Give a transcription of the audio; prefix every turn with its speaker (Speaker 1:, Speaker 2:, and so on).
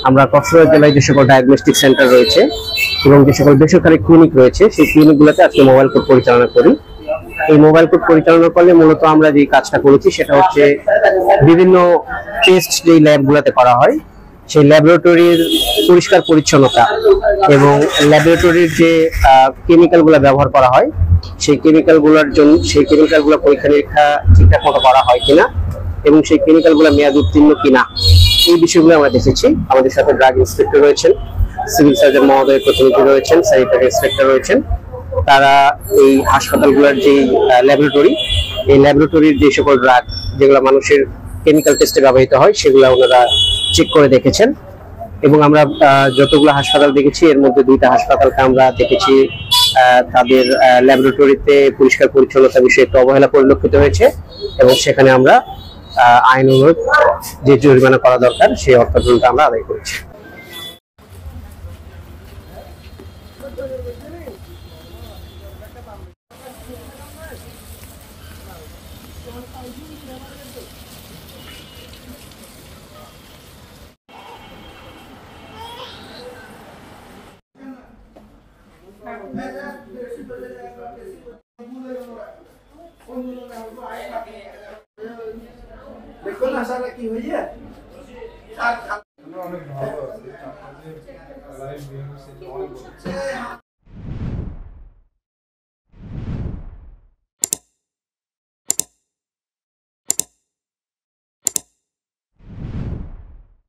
Speaker 1: আমরা কক্সবাজার জেলায় যে সকল ডায়াগনস্টিক সেন্টার রয়েছে এবং যে সকল বেসরকারি ক্লিনিক রয়েছে সেই ক্লিনিকগুলোতে আজকে মোবাইল কোর্ট পরিচালনা করি। এই মোবাইল কোর্ট পরিচালনা করলে মূলত আমরা যে কাজটা করেছি সেটা হচ্ছে বিভিন্ন টেস্ট যে ল্যাবগুলোতে করা হয় সেই ল্যাবরেটরির পরিষ্কার পরিচ্ছন্নতা এবং ল্যাবরেটরির যে কেমিক্যালগুলো ব্যবহার করা হয় সেই কেমিক্যালগুলো পরীক্ষা নিরীক্ষা ঠিকঠাক মতো করা হয় কিনা এবং সেই কেমিক্যালগুলো মেয়াদ উত্তীর্ণ কিনা এই বিষয়গুলো আমরা দেখেছি। আমাদের সাথে ড্রাগ ইন্সপেক্টর রয়েছেন, সিভিল সার্জন মহোদয়ের প্রতিনিধি রয়েছেন, স্যানিটারি ইন্সপেক্টর রয়েছেন। তারা এই হাসপাতালগুলোর যে ল্যাবরেটরি, এই ল্যাবরেটরির যে সকল ড্রাগ যেগুলো মানুষের কেমিক্যাল টেস্টে ব্যবহৃত হয় সেগুলো ওনারা চেক করে দেখেছেন। এবং আমরা যতগুলো হাসপাতাল দেখেছি এর মধ্যে 2টা হাসপাতালকে আমরা দেখেছি তাদের ল্যাবরেটরিতে পরিষ্কার পরিচ্ছন্নতা বিষয়ে একটু অবহেলা পরিলক্ষিত হয়েছে এবং সেখানে আমরা আইন অনুযায়ী যে জরিমানা করা দরকার সেই অর্থায়নটা আমরা আদায় করেছি।
Speaker 2: দেখো না সারা কি হইছে অনেক ভালো আছে